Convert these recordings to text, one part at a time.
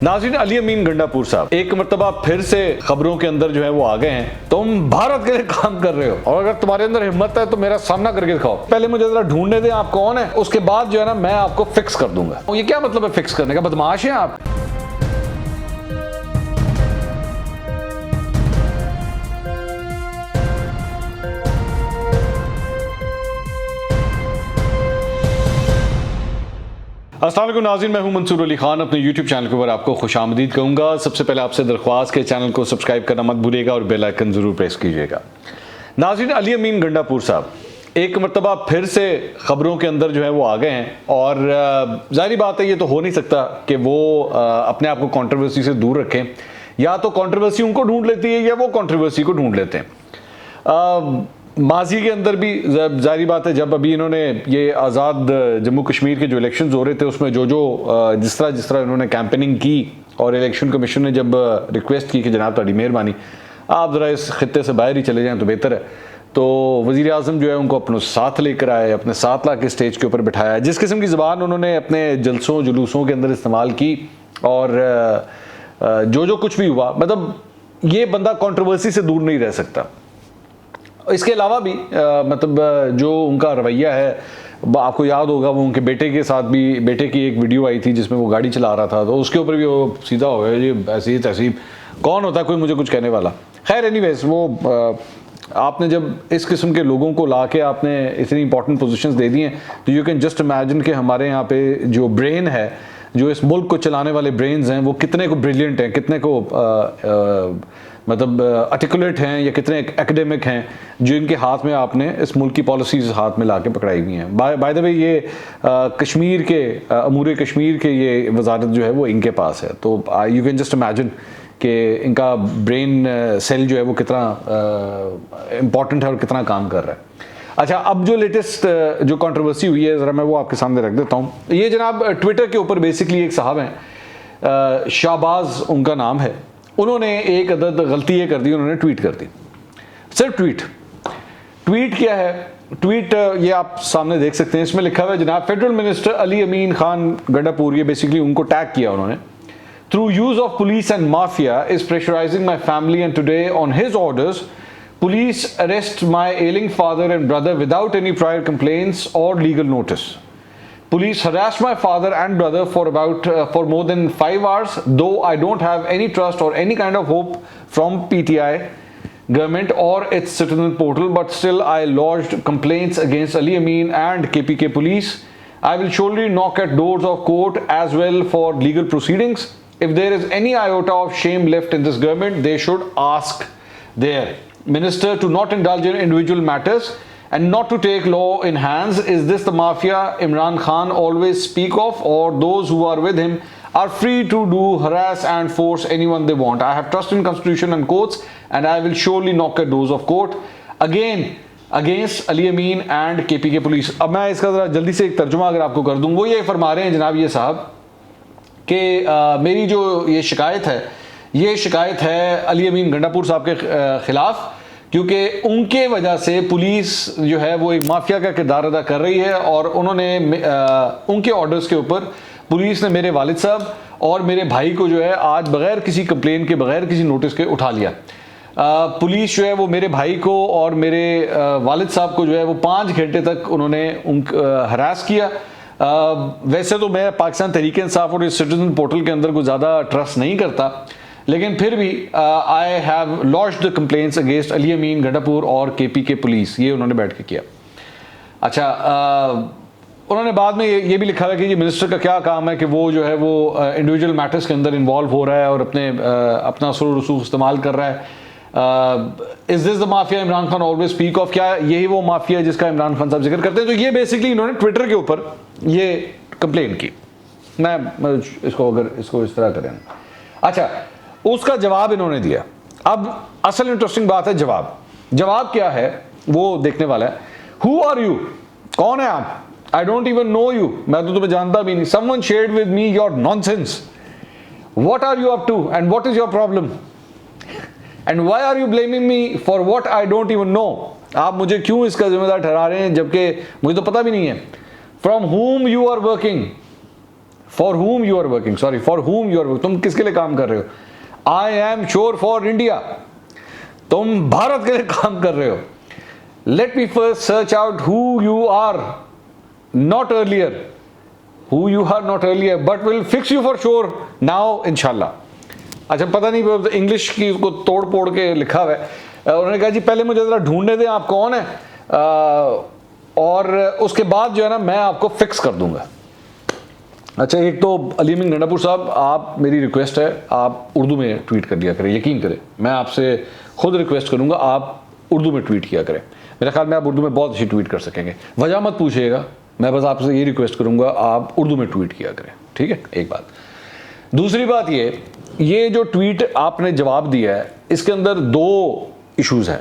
नाज़रीन, अली अमीन गंडापुर साहब एक मरतबा फिर से खबरों के अंदर जो है वो आ गए हैं। तुम भारत के लिए काम कर रहे हो और अगर तुम्हारे अंदर हिम्मत है तो मेरा सामना करके दिखाओ। पहले मुझे जरा ढूंढने दें आप कौन है, उसके बाद जो है ना मैं आपको फिक्स कर दूंगा। ये क्या मतलब है फिक्स करने का? बदमाश हैं आप। अस्सलाम वालेकुम नाज़रीन, मैं हूं मंसूर अली खान। अपने YouTube चैनल के ऊपर आपको खुशामदीद कहूँगा। सबसे पहले आपसे दरख्वास्त के चैनल को सब्सक्राइब करना मत भूलिएगा और बेल आइकन ज़रूर प्रेस कीजिएगा। नाज़रीन, अली अमीन गंडापुर साहब एक मरतबा फिर से ख़बरों के अंदर जो है वो आ गए हैं और ज़ाहिर बात है ये तो हो नहीं सकता कि वो अपने आप को कंट्रोवर्सी से दूर रखें। या तो कंट्रोवर्सी उनको ढूंढ लेती है या वो कंट्रोवर्सी को ढूंढ लेते हैं। माजी के अंदर भी जारी बात है, जब अभी इन्होंने ये आज़ाद जम्मू कश्मीर के जो इलेक्शंस हो रहे थे उसमें जिस तरह इन्होंने कैंपेनिंग की और इलेक्शन कमीशन ने जब रिक्वेस्ट की कि जनाब ताड़ी मेहरबानी आप ज़रा इस खत्ते से बाहर ही चले जाएं तो बेहतर है, तो वज़ीर आज़म जो है उनको अपने साथ लेकर आए, अपने साथ ला के स्टेज के ऊपर बिठाया। जिस किस्म की ज़बान उन्होंने अपने जलसों जुलूसों के अंदर इस्तेमाल की और जो कुछ भी हुआ, मतलब ये बंदा कंट्रोवर्सी से दूर नहीं रह सकता। इसके अलावा भी मतलब जो उनका रवैया है, आपको याद होगा वो उनके बेटे के साथ भी, बेटे की एक वीडियो आई थी जिसमें वो गाड़ी चला रहा था, तो उसके ऊपर भी वो सीधा हो गया, ये ऐसी तहसीब कौन होता है कोई मुझे कुछ कहने वाला। खैर एनीवेज, वो आपने जब इस किस्म के लोगों को ला के आपने इतनी इंपॉर्टेंट पोजीशंस दे दी हैं तो यू कैन जस्ट इमेजिन कि हमारे यहाँ पे जो ब्रेन है, जो इस मुल्क को चलाने वाले ब्रेन्स हैं, वो कितने को ब्रिलियंट हैं, कितने को मतलब आर्टिकुलेट हैं या कितने एकेडमिक हैं, जो इनके हाथ में आपने इस मुल्क की पॉलिसीज़ हाथ में ला के पकड़ाई हुई हैं। बाय द वे ये कश्मीर के अमूर कश्मीर के ये वजारत जो है वो इनके पास है, तो यू कैन जस्ट इमेजिन कि इनका ब्रेन सेल जो है वो कितना इम्पॉर्टेंट है और कितना काम कर रहा है। अच्छा, अब जो लेटेस्ट जो कंट्रोवर्सी हुई है ज़रा मैं वो आपके सामने रख देता हूँ। ये जनाब ट्विटर के ऊपर बेसिकली एक साहब हैं, शाहबाज उनका नाम है, उन्होंने एक अदद गलती ये कर दी, उन्होंने ट्वीट कर दी। सिर्फ ट्वीट क्या है? ट्वीट ये आप सामने देख सकते हैं, इसमें लिखा हुआ है जनाब फेडरल मिनिस्टर अली अमीन खान गंडापुर, ये बेसिकली उनको टैग किया उन्होंने, through use of police and mafia is pressurising my family and today on his orders police arrest my ailing father and brother without any prior complaints or legal notice. Police harassed my father and brother for more than 5 hours, though I don't have any trust or any kind of hope from PTI government or its citizen portal, but still I lodged complaints against Ali Amin and KPK police. I will surely knock at doors of court as well for legal proceedings. If there is any iota of shame left in this government, they should ask their minister to not indulge in individual matters and not to take law in hands. Is this the mafia Imran Khan always speak of, or those who are with him are free to do, harass and force anyone they want? I have trust in constitution and courts and I will surely knock at doors of court again against Ali Amin and KPK police. अब मैं इसका ज़रा जल्दी से एक तर्जुमा अगर आपको कर दूँ, वो ये फरमा रहे हैं जनाब ये साहब कि मेरी जो ये शिकायत है अली अमीन गंडापुर साहब के ख़िलाफ़, क्योंकि उनके वजह से पुलिस जो है वो एक माफिया का किरदार अदा कर रही है और उन्होंने उनके ऑर्डर्स के ऊपर पुलिस ने मेरे वालिद साहब और मेरे भाई को जो है आज बग़ैर किसी कंप्लेन के, बग़ैर किसी नोटिस के उठा लिया। पुलिस जो है वो मेरे भाई को और मेरे वालिद साहब को जो है वो 5 घंटे तक उन्होंने हरास किया। वैसे तो मैं पाकिस्तान तहरीक इंसाफ और इस सिटीजन पोर्टल के अंदर कोई ज़्यादा ट्रस्ट नहीं करता, लेकिन फिर भी I have launched the complaints against Ali Amin Gandapur और KPK पुलिस, ये उन्होंने बैठ के किया। अच्छा, उन्होंने बाद में ये भी लिखा है कि ये मिनिस्टर का क्या काम है कि वो जो है वो इंडिविजुअल मैटर्स के अंदर इन्वॉल्व हो रहा है और अपना असर रसूख इस्तेमाल कर रहा है। Is this the mafia Imran Khan always speak of? क्या यही वो माफिया जिसका इमरान खान साहब जिक्र करते हैं? तो ये बेसिकली इन्होंने ट्विटर के ऊपर ये कंप्लेन की। मैं इसको इस तरह करें। अच्छा, उसका जवाब इन्होंने दिया। अब असल इंटरेस्टिंग बात है, जवाब क्या है वो देखने वाला है। Who are you? कौन है आप? I don't even know you, मैं तो तुम्हें जानता भी नहीं। Someone shared with me your nonsense, what are you up to and what is your problem and why are you blaming me for what I don't even know? आप मुझे क्यों इसका जिम्मेदार ठहरा रहे हैं जबकि मुझे तो पता भी नहीं है। From whom you are working, for whom you are working, sorry, for whom you are working, तुम किसके लिए काम कर रहे हो? I am sure for India, तुम भारत के लिए काम कर रहे हो. Let me first search out who you are, not earlier, who you are not earlier, but will fix you for sure now inshallah. अच्छा, पता नहीं इंग्लिश की उसको तोड़ फोड़ के लिखा हुआ है. उन्होंने कहा जी पहले मुझे ज़रा ढूंढने दें आप कौन है, और उसके बाद जो है ना मैं आपको फिक्स कर दूंगा. अच्छा, एक तो अली अमीन गंडापुर साहब, आप, मेरी रिक्वेस्ट है आप उर्दू में ट्वीट कर दिया करें. यकीन करें, मैं आपसे खुद रिक्वेस्ट करूंगा आप उर्दू में ट्वीट किया करें. मेरे ख्याल में आप उर्दू में बहुत अच्छी ट्वीट कर सकेंगे. वजह मत पूछिएगा, मैं बस आपसे ये रिक्वेस्ट करूंगा आप उर्दू में ट्वीट किया करें. ठीक है, एक बात. दूसरी बात ये जो ट्वीट आपने जवाब दिया है इसके अंदर दो इश्यूज हैं.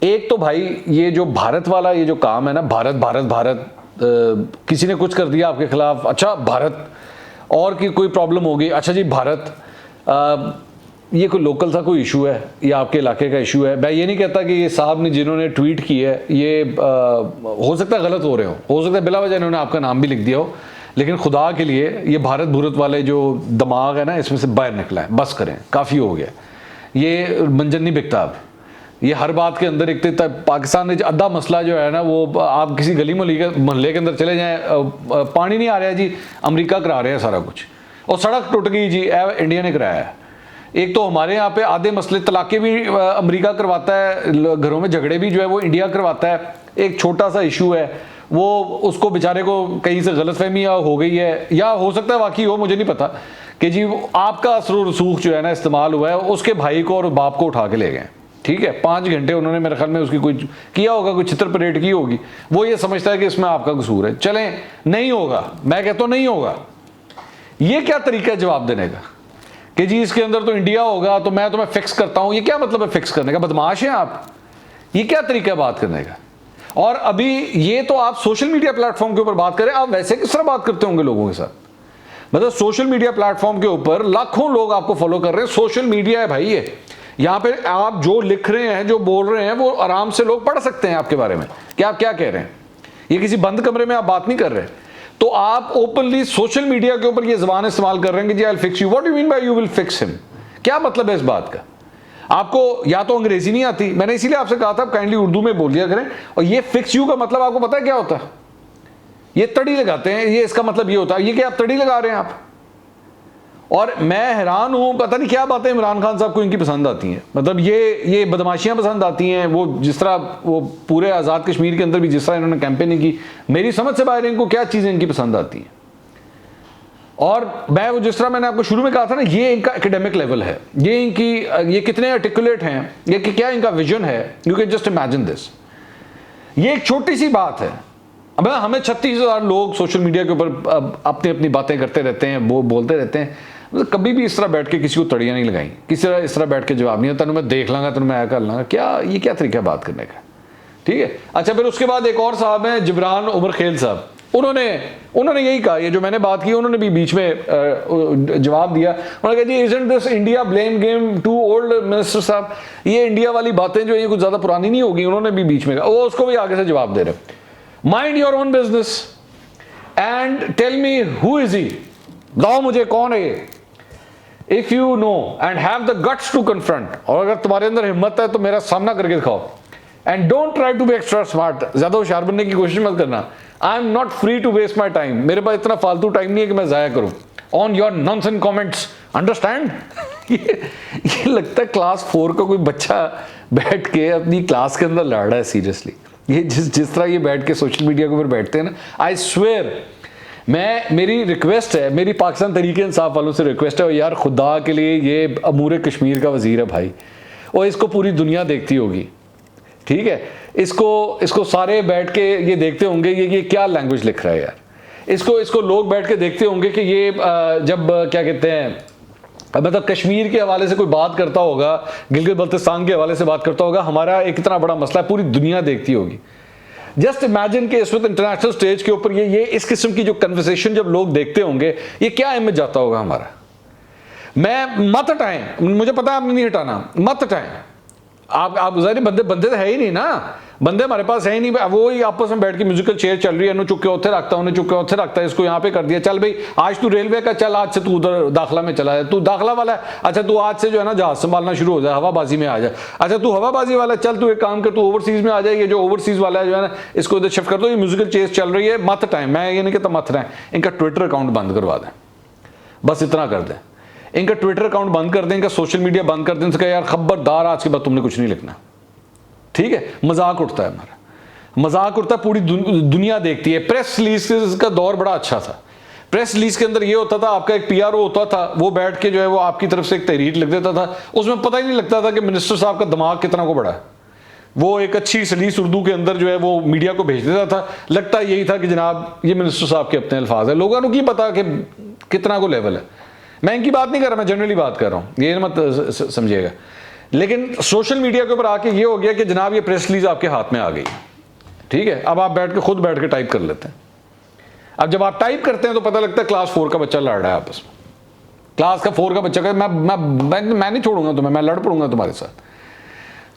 एक तो भाई ये जो भारत वाला ये जो काम है ना, भारत भारत भारत, किसी ने कुछ कर दिया आपके खिलाफ, अच्छा भारत, और की कोई प्रॉब्लम होगी, अच्छा जी भारत. ये कोई लोकल सा कोई इशू है, ये आपके इलाके का इशू है. मैं ये नहीं कहता कि ये साहब ने जिन्होंने ट्वीट की है ये हो सकता है गलत हो रहे हो सकता है बिला वजह इन्होंने आपका नाम भी लिख दिया हो, लेकिन खुदा के लिए ये भारत भूरत वाले जो दिमाग है ना इसमें से बाहर निकला है. बस करें, काफ़ी हो गया. ये मंजन नहीं बिकता अब. ये हर बात के अंदर एक पाकिस्तान में अद्धा मसला जो है ना, वो आप किसी गली मोहल्ले के अंदर चले जाएं, पानी नहीं आ रहा है जी, अमेरिका करा रहे हैं सारा कुछ, और सड़क टूट गई जी, इंडिया ने कराया है. एक तो हमारे यहाँ पे आधे मसले तलाक़े भी अमेरिका करवाता है, घरों में झगड़े भी जो है वो इंडिया करवाता है. एक छोटा सा इशू है वो, उसको बेचारे को कहीं से गलतफहमी हो गई है, या हो सकता है वाकई हो, मुझे नहीं पता, कि जी आपका असर रसूख जो है ना इस्तेमाल हुआ है, उसके भाई को और बाप को उठा के ले गए. ठीक है, 5 घंटे उन्होंने मेरे ख्याल में उसकी कोई किया होगा, कोई चित्र परेड की होगी. वो ये समझता है कि इसमें आपका कसूर है. चलें, नहीं होगा, मैं कहता हूँ नहीं होगा. ये क्या तरीका है जवाब देने का कि जी इसके अंदर तो इंडिया होगा तो मैं तुम्हें फिक्स करता हूँ. ये क्या मतलब है फिक्स करने का? बदमाश हैं आप. ये क्या तरीका है बात करने का? और अभी ये तो आप सोशल मीडिया प्लेटफॉर्म के ऊपर बात करें, आप वैसे किस तरह बात करते होंगे लोगों के साथ? मतलब सोशल मीडिया प्लेटफॉर्म के ऊपर लाखों लोग आपको फॉलो कर रहे हैं. सोशल मीडिया है भाई ये, यहाँ पे आप जो लिख रहे हैं, जो बोल रहे हैं, वो आराम से लोग पढ़ सकते हैं आपके बारे में कि आप क्या कह रहे हैं. ये किसी बंद कमरे में आप बात नहीं कर रहे. तो आप ओपनली सोशल मीडिया के ऊपर ये ज़बान इस्तेमाल कर रहे हैं कि जी I will fix you. What do you mean by you will fix him? क्या मतलब है इस बात का? आपको या तो अंग्रेजी नहीं आती, मैंने इसीलिए आपसे कहा था आप काइंडली उर्दू में बोल दिया करें. और ये फिक्स यू का मतलब आपको पता है क्या होता है? ये तड़ी लगाते हैं, ये इसका मतलब ये होता है. ये क्या आप तड़ी लगा रहे हैं आप? और मैं हैरान हूं, पता नहीं क्या बातें इमरान खान साहब को इनकी पसंद आती हैं. मतलब ये बदमाशियां पसंद आती हैं. वो जिस तरह वो पूरे आज़ाद कश्मीर के अंदर भी जिस तरह इन्होंने कैंपेनिंग की, मेरी समझ से बाहर इनको क्या चीज़ें इनकी पसंद आती हैं. और मैं वो जिस तरह मैंने आपको शुरू में कहा था ना, ये इनका एकेडमिक लेवल है, ये कितने आर्टिकुलेट हैं, ये कि क्या इनका विजन है. You can just imagine this. ये एक छोटी सी बात है. अब हमें 36,000 लोग सोशल मीडिया के ऊपर अपनी अपनी बातें करते रहते हैं, वो बोलते रहते हैं. मतलब कभी भी इस तरह बैठ के किसी को तड़ियाँ नहीं लगाई, किसी तरह इस तरह बैठ के जवाब नहीं. तेन मैं देख लांगा, तेन मैं कर लांगा, ये क्या तरीका है बात करने का? ठीक है. अच्छा, फिर उसके बाद एक और साहब हैं जिब्रान उमर खेल साहब. उन्होंने यही कहा, ये जो मैंने बात की उन्होंने भी बीच में जवाब दिया. उन्होंने कहा जी isn't this India blame game too old minister sahab, ये इंडिया वाली बातें जो ये कुछ ज़्यादा पुरानी नहीं होगी. उन्होंने भी बीच में कहा, वो उसको भी आगे से जवाब दे रहे. Mind your own business and tell me who is he. बताओ मुझे कौन है ये. If you know and have the guts to confront, और अगर तुम्हारे अंदर हिम्मत है तो मेरा सामना करके दिखाओ. And don't try to be extra smart, ज्यादा होशियार बनने की कोशिश मत करना. I am not free to waste my time, मेरे पास इतना फालतू टाइम नहीं है कि मैं जाया करूं on your nonsense comments. Understand? ये लगता है क्लास 4 का कोई बच्चा बैठ के अपनी क्लास के अंदर लड़ रहा है. सीरियसली, ये जिस तरह ये बैठ के सोशल मीडिया के ऊपर बैठते हैं ना, आई स्वेयर, मेरी रिक्वेस्ट है, मेरी पाकिस्तान तरीके इंसाफ वालों से रिक्वेस्ट है, और यार खुदा के लिए ये अमूर कश्मीर का वजीर है भाई, और इसको पूरी दुनिया देखती होगी. ठीक है, इसको सारे बैठ के ये देखते होंगे ये क्या लैंग्वेज लिख रहा है यार. इसको लोग बैठ के देखते होंगे कि ये जब क्या कहते हैं, मतलब कश्मीर के हवाले से कोई बात करता होगा, गिलगित बल्तिस्तान के हवाले से बात करता होगा, हमारा एक इतना बड़ा मसला है, पूरी दुनिया देखती होगी. जस्ट इमेजिन कि इस वक्त इंटरनेशनल स्टेज के ऊपर ये इस किस्म की जो कन्वर्सेशन जब लोग देखते होंगे, ये क्या इमेज जाता होगा हमारा. मैं मत हटाएं, मुझे पता है आपने नहीं हटाना, मत हटाएं. आप ज़ाहिर बंदे तो है ही नहीं ना. बंदे हमारे पास है ही नहीं, वो ही आपस में बैठ के म्यूजिकल चेयर चल रही है, उन्हें चुक के उठे रखता है, उन्हें चुक के उठे रखता है, इसको यहाँ पे कर दिया, चल भाई आज तू रेलवे का, चल आज से तू उधर दाखिला में चला जाए, तू दाखिला वाला है, अच्छा तू आज से जो है ना जहाज संभालना शुरू हो जाए, हवाबाजी में आ जाए, अच्छा तू हवाबाजी वाला, चल तू एक काम कर, तू ओवरसीज में आ जाए, ये जो ओवरसीज वाला है जो है ना इसको इधर शिफ्ट कर दो, ये म्यूजिकल चेयर चल रही है, मत टाइम, मैं ये नहीं कहता मत रहे, इनका ट्विटर अकाउंट बंद करवा दें, बस इतना कर दें, इनका ट्विटर अकाउंट बंद कर दें, इनका सोशल मीडिया बंद कर दें, इनसे कहा यार खबरदार आज के बाद तुमने कुछ नहीं लिखना, ठीक है। मजाक उठता है हमारा, मजाक उठता है, पूरी दुनिया देखती है। प्रेस रिलीज का दौर बड़ा अच्छा था, प्रेस रिलीज के अंदर ये होता था, आपका एक पीआरओ होता था, वो बैठ के जो है वो आपकी तरफ से एक तहरीर लिख देता था, उसमें पता ही नहीं लगता था कि मिनिस्टर साहब का दिमाग कितना को बड़ा है, वो एक अच्छी सलीस उर्दू के अंदर जो है वो मीडिया को भेज देता था, लगता यही था कि जनाब ये मिनिस्टर साहब के अपने अल्फाज है, लोगों को नहीं पता कि कितना को लेवल है। मैं इनकी बात नहीं कर रहा, मैं जनरली बात कर रहा हूँ, ये मत समझिएगा। लेकिन सोशल मीडिया के ऊपर आके ये हो गया कि जनाब ये प्रेस रिलीज आपके हाथ में आ गई, ठीक है, अब आप खुद बैठ के टाइप कर लेते हैं। अब जब आप टाइप करते हैं तो पता लगता है क्लास 4 का बच्चा लड़ रहा है आपस में, क्लास का 4 का बच्चा का मैं नहीं छोड़ूंगा तुम्हें, मैं लड़ पड़ूंगा तुम्हारे साथ।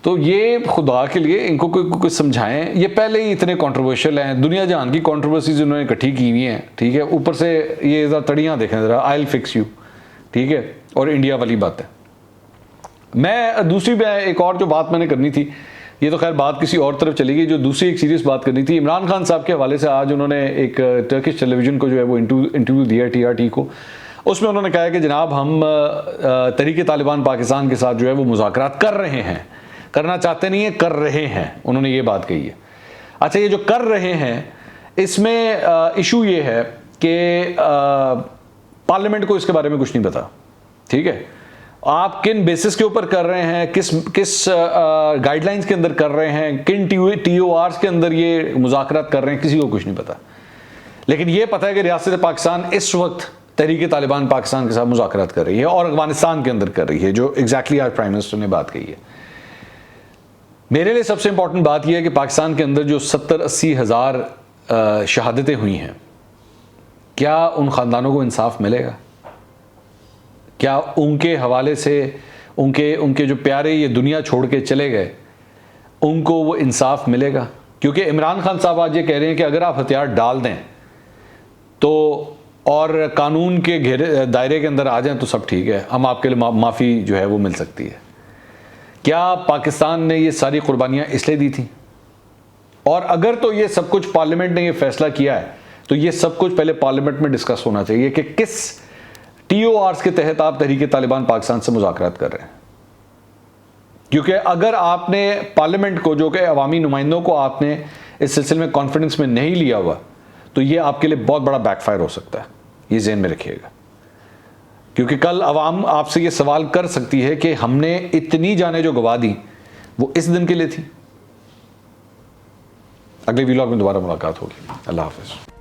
तो ये खुदा के लिए इनको कोई समझाएं, ये पहले ही इतने कंट्रोवर्शियल हैं, दुनिया जहान की कंट्रोवर्सीज उन्होंने इकट्ठी की हुई हैं, ठीक है, ऊपर से ये ज़रा तड़ियाँ देखें ज़रा, आई विल फिक्स यू, ठीक है, और इंडिया वाली बात है। मैं दूसरी एक और जो बात मैंने करनी थी, ये तो खैर बात किसी और तरफ चली गई, जो दूसरी एक सीरियस बात करनी थी, इमरान खान साहब के हवाले से आज उन्होंने एक टर्किश टेलीविज़न को जो है वो इंटरव्यू दिया, TRT को। उसमें उन्होंने कहा है कि जनाब हम तहरीक तालिबान पाकिस्तान के साथ जो है वो मुज़ाकरात कर रहे हैं, करना चाहते नहीं है, कर रहे हैं, उन्होंने ये बात कही है। अच्छा, ये जो कर रहे हैं इसमें इशू ये है कि पार्लियामेंट को इसके बारे में कुछ नहीं पता, ठीक है, आप किन बेसिस के ऊपर कर रहे हैं, किस गाइडलाइंस के अंदर कर रहे हैं, किन TORs के अंदर ये मुज़ाकरात कर रहे हैं, किसी को कुछ नहीं पता। लेकिन ये पता है कि रियासत पाकिस्तान इस वक्त तहरीक तालिबान पाकिस्तान के साथ मुज़ाकरात कर रही है और अफगानिस्तान के अंदर कर रही है, जो एग्जैक्टली आज प्राइम मिनिस्टर ने बात कही है। मेरे लिए सबसे इंपॉर्टेंट बात यह है कि पाकिस्तान के अंदर जो 70-80 हज़ार शहादतें हुई हैं, क्या उन ख़ानदानों को इंसाफ मिलेगा? क्या उनके हवाले से उनके जो प्यारे ये दुनिया छोड़ के चले गए, उनको वो इंसाफ मिलेगा? क्योंकि इमरान खान साहब आज ये कह रहे हैं कि अगर आप हथियार डाल दें तो और कानून के दायरे के अंदर आ जाएं तो सब ठीक है, हम आपके लिए माफ़ी जो है वो मिल सकती है। क्या पाकिस्तान ने ये सारी कुर्बानियाँ इसलिए दी थी? और अगर तो ये सब कुछ पार्लियामेंट ने ये फैसला किया है तो ये सब कुछ पहले पार्लियामेंट में डिस्कस होना चाहिए कि किस TORs के तहत आप तहरीक तालिबान पाकिस्तान से मुज़ाकरात कर रहे हैं। क्योंकि अगर आपने पार्लियामेंट को, जो कि अवामी नुमाइंदों को आपने इस सिलसिले में कॉन्फिडेंस में नहीं लिया हुआ, तो ये आपके लिए बहुत बड़ा बैकफायर हो सकता है, ये ज़हन में रखिएगा। क्योंकि कल अवाम आपसे ये सवाल कर सकती है कि हमने इतनी जानें जो गवा दी वो इस दिन के लिए थी। अगले व्लॉग में दोबारा मुलाकात होगी। अल्लाह हाफ़िज़।